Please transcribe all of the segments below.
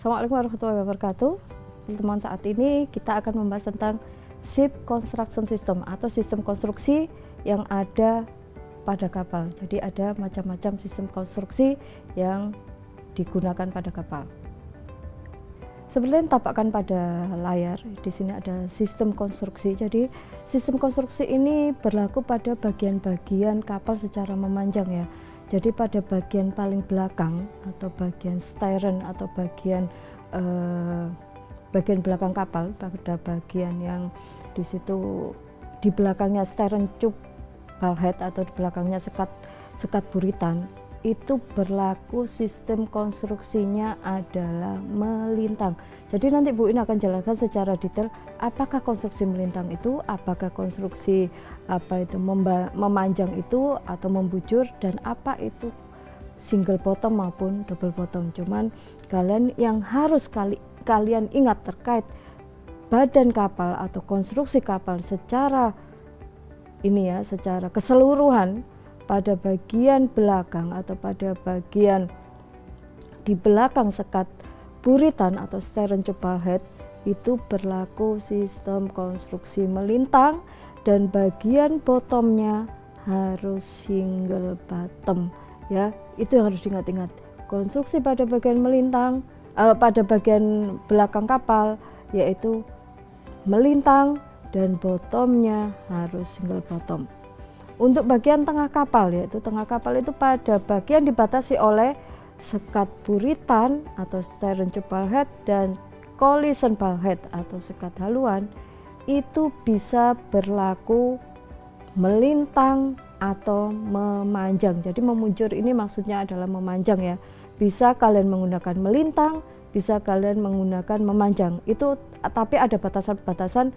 Assalamualaikum warahmatullahi wabarakatuh. Teman-teman, saat ini kita akan membahas tentang ship construction system atau sistem konstruksi yang ada pada kapal. Jadi ada macam-macam sistem konstruksi yang digunakan pada kapal. Seperti yang tampakkan pada layar, di sini ada sistem konstruksi. Jadi sistem konstruksi ini berlaku pada bagian-bagian kapal secara memanjang ya. Jadi pada bagian paling belakang atau bagian stern atau bagian belakang kapal, pada bagian yang di situ di belakangnya stern tube bulkhead atau di belakangnya sekat buritan, itu berlaku sistem konstruksinya adalah melintang. Jadi nanti Bu Ina akan jelaskan secara detail apakah konstruksi melintang itu, apakah konstruksi memanjang itu atau membujur, dan apa itu single bottom maupun double bottom. Cuman kalian yang harus kalian ingat terkait badan kapal atau konstruksi kapal secara secara keseluruhan, pada bagian belakang atau pada bagian di belakang sekat buritan atau stern tube bulkhead itu berlaku sistem konstruksi melintang, dan bagian bottomnya harus single bottom ya. Itu yang harus diingat-ingat. Konstruksi pada bagian melintang, pada bagian belakang kapal yaitu melintang, dan bottomnya harus single bottom. Untuk bagian tengah kapal, yaitu tengah kapal itu pada bagian dibatasi oleh sekat buritan atau stern tube bulkhead dan collision bulkhead atau sekat haluan, itu bisa berlaku melintang atau memanjang. Jadi memujur ini maksudnya adalah memanjang ya. Bisa kalian menggunakan melintang, bisa kalian menggunakan memanjang. Itu tapi ada batasan-batasan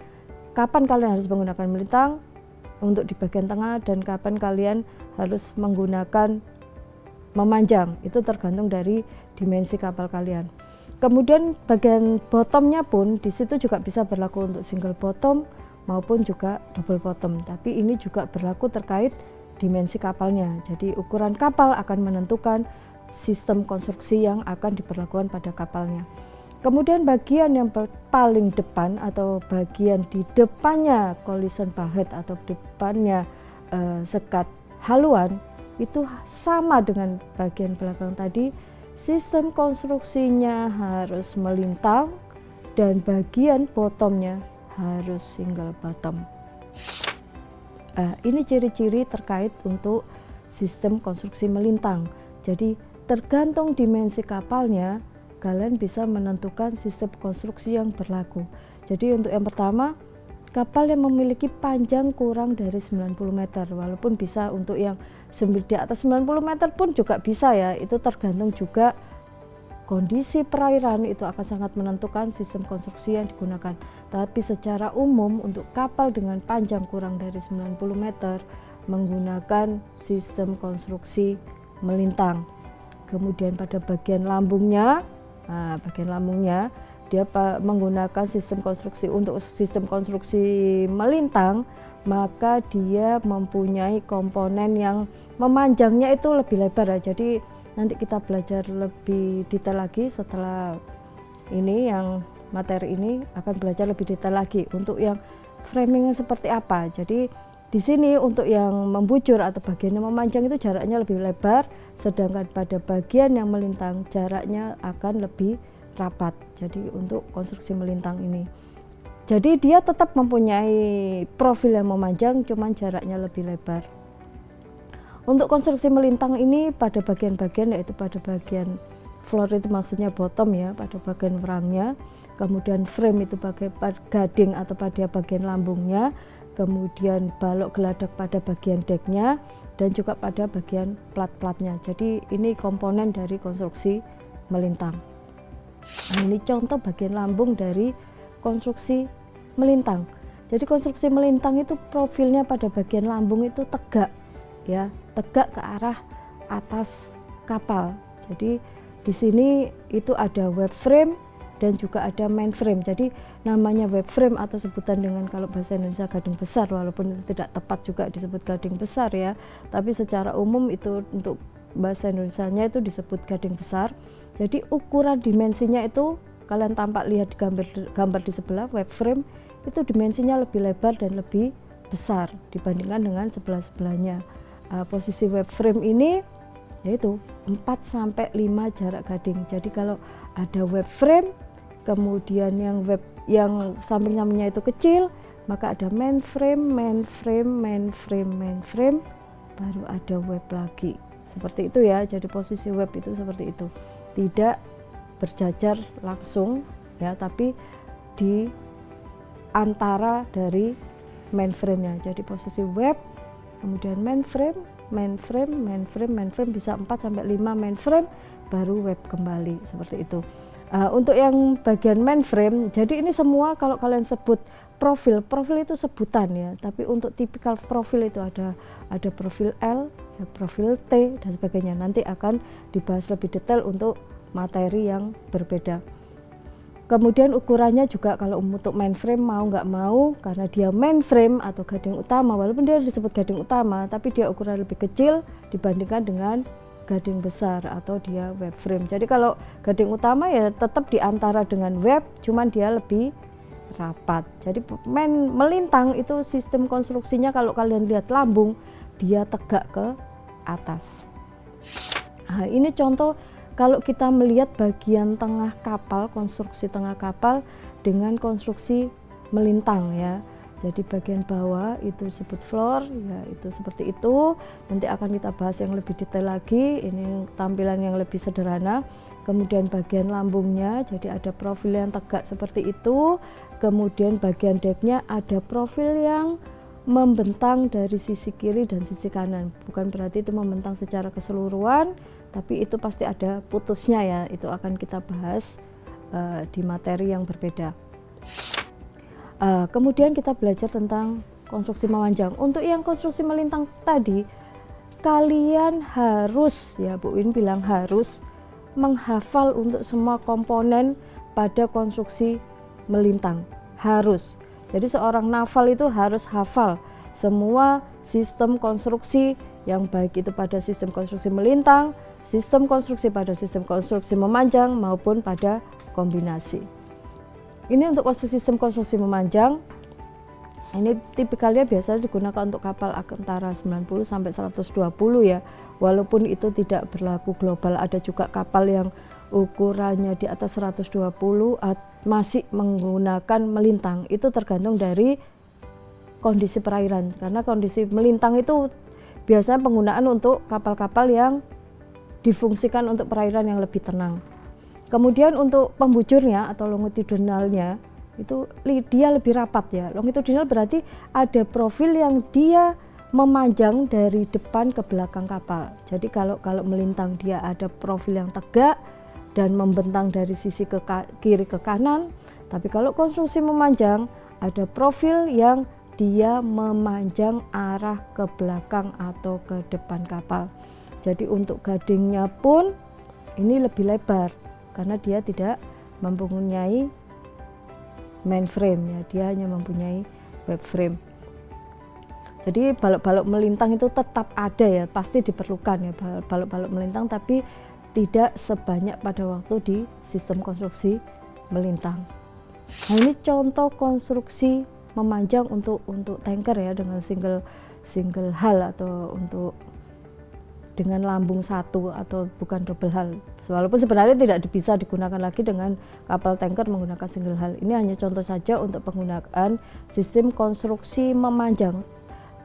kapan kalian harus menggunakan melintang untuk di bagian tengah dan kapan kalian harus menggunakan memanjang. Itu tergantung dari dimensi kapal kalian. Kemudian bagian bottomnya pun di situ juga bisa berlaku untuk single bottom maupun juga double bottom. Tapi ini juga berlaku terkait dimensi kapalnya. Jadi ukuran kapal akan menentukan sistem konstruksi yang akan diberlakukan pada kapalnya. Kemudian bagian yang paling depan atau bagian di depannya collision bulkhead atau depannya sekat haluan itu sama dengan bagian belakang tadi, sistem konstruksinya harus melintang dan bagian bottomnya harus single bottom. Ini ciri-ciri terkait untuk sistem konstruksi melintang. Jadi tergantung dimensi kapalnya, kalian bisa menentukan sistem konstruksi yang berlaku. Jadi untuk yang pertama, kapal yang memiliki panjang kurang dari 90 meter, walaupun bisa untuk yang di atas 90 meter pun juga bisa ya. Itu tergantung juga kondisi perairan, itu akan sangat menentukan sistem konstruksi yang digunakan. Tapi secara umum untuk kapal dengan panjang kurang dari 90 meter menggunakan sistem konstruksi melintang. Kemudian pada bagian lambungnya, dia menggunakan sistem konstruksi. Untuk sistem konstruksi melintang, maka dia mempunyai komponen yang memanjangnya itu lebih lebar ya. Jadi nanti kita belajar lebih detail lagi setelah ini, yang materi ini akan belajar lebih detail lagi untuk yang framingnya seperti apa. Jadi di sini untuk yang membujur atau bagian yang memanjang itu jaraknya lebih lebar, sedangkan pada bagian yang melintang jaraknya akan lebih rapat. Jadi untuk konstruksi melintang ini, jadi dia tetap mempunyai profil yang memanjang, cuman jaraknya lebih lebar. Untuk konstruksi melintang ini pada bagian-bagian, yaitu pada bagian floor itu maksudnya bottom ya, pada bagian perangnya, kemudian frame itu bagian gading atau pada bagian lambungnya, kemudian balok geladak pada bagian decknya, dan juga pada bagian plat-platnya. Jadi ini komponen dari konstruksi melintang. Nah, ini contoh bagian lambung dari konstruksi melintang. Jadi konstruksi melintang itu profilnya pada bagian lambung itu tegak ya, tegak ke arah atas kapal. Jadi di sini itu ada web frame dan juga ada main frame. Jadi namanya web frame atau sebutan dengan kalau bahasa Indonesia gading besar, walaupun itu tidak tepat juga disebut gading besar ya, tapi secara umum itu untuk bahasa Indonesianya itu disebut gading besar. Jadi ukuran dimensinya itu kalian tampak lihat di gambar di sebelah web frame itu dimensinya lebih lebar dan lebih besar dibandingkan dengan sebelah-sebelahnya. Posisi web frame ini yaitu 4-5 jarak gading. Jadi kalau ada web frame, kemudian yang samping-sampingnya itu kecil, maka ada main frame, baru ada web lagi. Seperti itu ya. Jadi posisi web itu seperti itu. Tidak berjajar langsung ya, tapi di antara dari mainframe-nya. Jadi posisi web, kemudian mainframe bisa 4-5 mainframe, baru web kembali, seperti itu. Untuk yang bagian mainframe, jadi ini semua kalau kalian sebut profil itu sebutan ya, tapi untuk tipikal profil itu ada profil L, ya, profil T dan sebagainya. Nanti akan dibahas lebih detail untuk materi yang berbeda. Kemudian ukurannya juga kalau untuk mainframe mau nggak mau, karena dia mainframe atau gading utama, walaupun dia disebut gading utama, tapi dia ukuran lebih kecil dibandingkan dengan gading besar atau dia web frame. Jadi kalau gading utama ya tetap di antara dengan web, cuman dia lebih rapat. Jadi melintang itu sistem konstruksinya kalau kalian lihat lambung, dia tegak ke atas. Nah, ini contoh kalau kita melihat bagian tengah kapal, konstruksi tengah kapal dengan konstruksi melintang ya. Jadi bagian bawah itu disebut floor, ya itu seperti itu. Nanti akan kita bahas yang lebih detail lagi. Ini tampilan yang lebih sederhana. Kemudian bagian lambungnya, jadi ada profil yang tegak seperti itu. Kemudian bagian decknya ada profil yang membentang dari sisi kiri dan sisi kanan. Bukan berarti itu membentang secara keseluruhan, tapi itu pasti ada putusnya ya. Itu akan kita bahas di materi yang berbeda. Kemudian kita belajar tentang konstruksi memanjang. Untuk yang konstruksi melintang tadi, kalian harus, ya Bu Win bilang harus menghafal untuk semua komponen pada konstruksi melintang. Harus. Jadi seorang nafal itu harus hafal semua sistem konstruksi yang baik itu pada sistem konstruksi melintang, sistem konstruksi pada sistem konstruksi memanjang maupun pada kombinasi. Ini untuk sistem konstruksi memanjang. Ini tipikalnya biasanya digunakan untuk kapal antara 90 sampai 120 ya. Walaupun itu tidak berlaku global, ada juga kapal yang ukurannya di atas 120 masih menggunakan melintang. Itu tergantung dari kondisi perairan. Karena kondisi melintang itu biasanya penggunaan untuk kapal-kapal yang difungsikan untuk perairan yang lebih tenang. Kemudian untuk pembujurnya atau longitudinalnya itu dia lebih rapat ya. Longitudinal berarti ada profil yang dia memanjang dari depan ke belakang kapal. Jadi kalau melintang dia ada profil yang tegak dan membentang dari sisi ke kiri ke kanan. Tapi kalau konstruksi memanjang ada profil yang dia memanjang arah ke belakang atau ke depan kapal. Jadi untuk gadingnya pun ini lebih lebar karena dia tidak mempunyai mainframe ya, dia hanya mempunyai web frame. Jadi balok-balok melintang itu tetap ada ya, pasti diperlukan ya balok-balok melintang, tapi tidak sebanyak pada waktu di sistem konstruksi melintang. Nah, ini contoh konstruksi memanjang untuk tanker ya, dengan single hull atau untuk dengan lambung satu atau bukan double hull. Walaupun sebenarnya tidak bisa digunakan lagi dengan kapal tanker menggunakan single hull. Ini hanya contoh saja untuk penggunaan sistem konstruksi memanjang.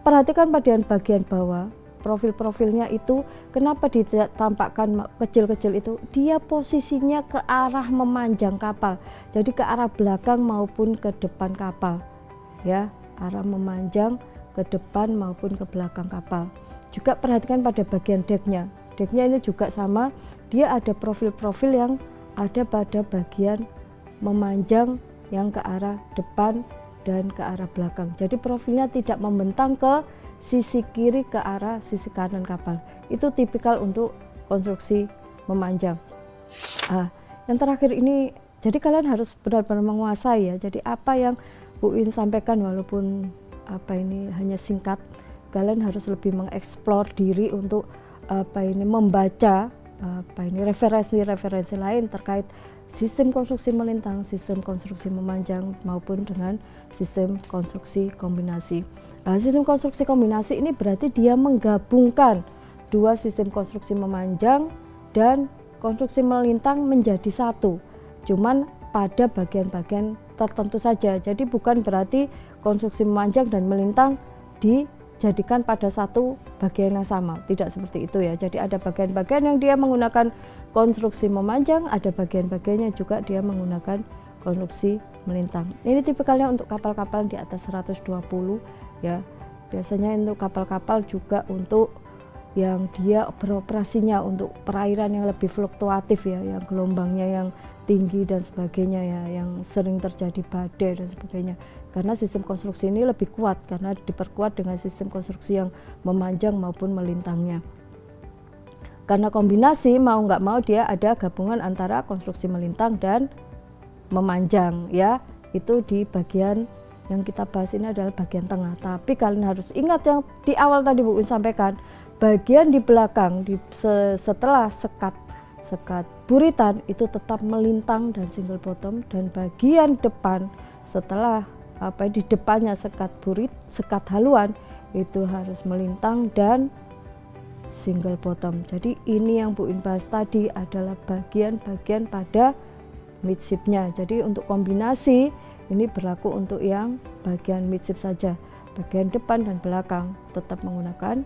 Perhatikan pada bagian bawah, profil-profilnya itu kenapa ditampakkan kecil-kecil itu? Dia posisinya ke arah memanjang kapal. Jadi ke arah belakang maupun ke depan kapal. Ya, arah memanjang ke depan maupun ke belakang kapal. Juga perhatikan pada bagian decknya. Decknya ini juga sama, dia ada profil-profil yang ada pada bagian memanjang yang ke arah depan dan ke arah belakang. Jadi profilnya tidak membentang ke sisi kiri ke arah sisi kanan kapal. Itu tipikal untuk konstruksi memanjang. Yang terakhir ini, jadi kalian harus benar-benar menguasai ya. Jadi apa yang Bu Win sampaikan walaupun ini hanya singkat, kalian harus lebih mengeksplor diri untuk membaca referensi-referensi lain terkait sistem konstruksi melintang, sistem konstruksi memanjang maupun dengan sistem konstruksi kombinasi. Sistem konstruksi kombinasi ini berarti dia menggabungkan dua sistem konstruksi memanjang dan konstruksi melintang menjadi satu. Cuman pada bagian-bagian tertentu saja. Jadi bukan berarti konstruksi memanjang dan melintang dijadikan pada satu bagian yang sama. Tidak seperti itu ya. Jadi ada bagian-bagian yang dia menggunakan konstruksi memanjang, ada bagian-bagiannya juga dia menggunakan konstruksi melintang. Ini tipikalnya untuk kapal-kapal di atas 120 ya. Biasanya untuk kapal-kapal juga untuk yang dia beroperasinya untuk perairan yang lebih fluktuatif ya, yang gelombangnya yang tinggi dan sebagainya ya, yang sering terjadi badai dan sebagainya. Karena sistem konstruksi ini lebih kuat karena diperkuat dengan sistem konstruksi yang memanjang maupun melintangnya. Karena kombinasi mau nggak mau dia ada gabungan antara konstruksi melintang dan memanjang ya. Itu di bagian yang kita bahas ini adalah bagian tengah. Tapi kalian harus ingat yang di awal tadi Bu Win sampaikan, bagian di belakang setelah sekat buritan itu tetap melintang dan single bottom, dan bagian depan setelah di depannya sekat haluan itu harus melintang dan single bottom. Jadi ini yang Bu In bahas tadi adalah bagian-bagian pada midshipnya. Jadi untuk kombinasi ini berlaku untuk yang bagian midship saja, bagian depan dan belakang tetap menggunakan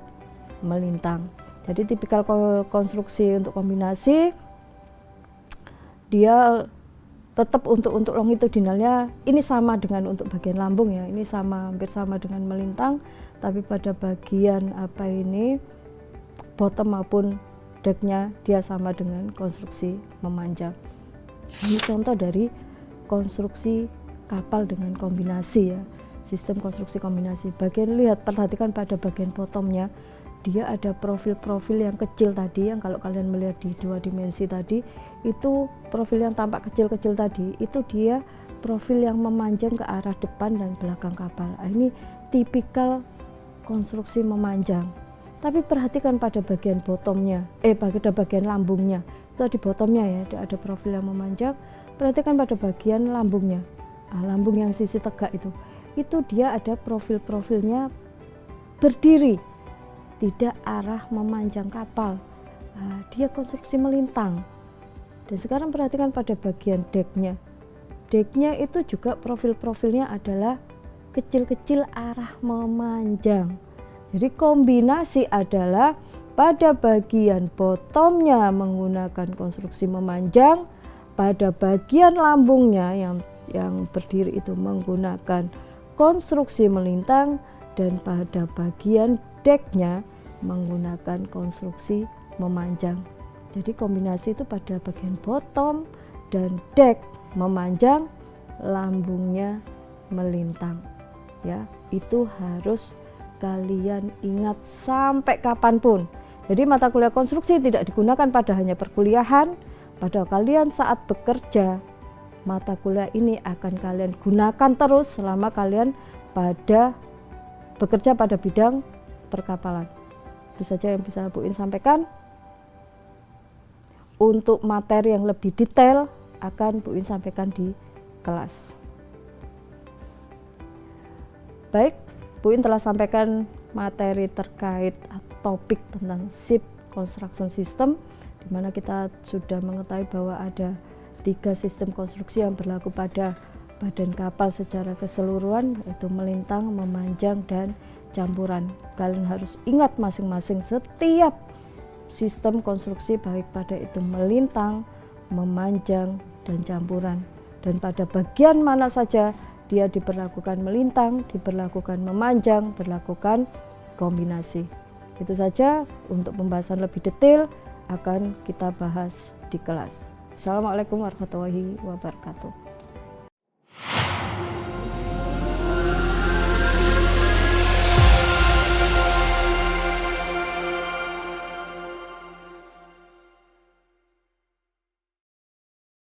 melintang. Jadi tipikal konstruksi untuk kombinasi dia tetap untuk longitudinalnya ini sama dengan untuk bagian lambung ya, ini hampir sama dengan melintang, tapi pada bagian bottom maupun decknya dia sama dengan konstruksi memanjang. Ini contoh dari konstruksi kapal dengan kombinasi ya, sistem konstruksi kombinasi. Perhatikan pada bagian bottomnya, dia ada profil-profil yang kecil tadi, yang kalau kalian melihat di 2 dimensi tadi, itu profil yang tampak kecil-kecil tadi, itu dia profil yang memanjang ke arah depan dan belakang kapal. Ini tipikal konstruksi memanjang. Tapi perhatikan pada bagian bottomnya, pada bagian lambungnya, itu di bottomnya ya, ada profil yang memanjang. Perhatikan pada bagian lambungnya, lambung yang sisi tegak itu dia ada profil-profilnya berdiri, tidak arah memanjang kapal. Dia konstruksi melintang. Dan sekarang perhatikan pada bagian decknya itu juga profil-profilnya adalah kecil-kecil arah memanjang. Jadi kombinasi adalah pada bagian bottomnya menggunakan konstruksi memanjang, pada bagian lambungnya yang berdiri itu menggunakan konstruksi melintang, dan pada bagian decknya menggunakan konstruksi memanjang. Jadi kombinasi itu pada bagian bottom dan deck memanjang, lambungnya melintang ya. Itu harus kalian ingat sampai kapanpun. Jadi mata kuliah konstruksi tidak digunakan pada hanya perkuliahan, pada kalian saat bekerja mata kuliah ini akan kalian gunakan terus selama kalian bekerja pada bidang perkapalan. Itu saja yang bisa Bu In sampaikan. Untuk materi yang lebih detail akan Bu In sampaikan di kelas. Baik, Bu In telah sampaikan materi terkait topik tentang ship construction system, di mana kita sudah mengetahui bahwa ada 3 sistem konstruksi yang berlaku pada badan kapal secara keseluruhan, yaitu melintang, memanjang, dan campuran. Kalian harus ingat masing-masing setiap sistem konstruksi, baik pada itu melintang, memanjang, dan campuran, dan pada bagian mana saja dia diberlakukan melintang, diberlakukan memanjang, berlakukan kombinasi. Itu saja. Untuk pembahasan lebih detail akan kita bahas di kelas. Assalamualaikum warahmatullahi wabarakatuh.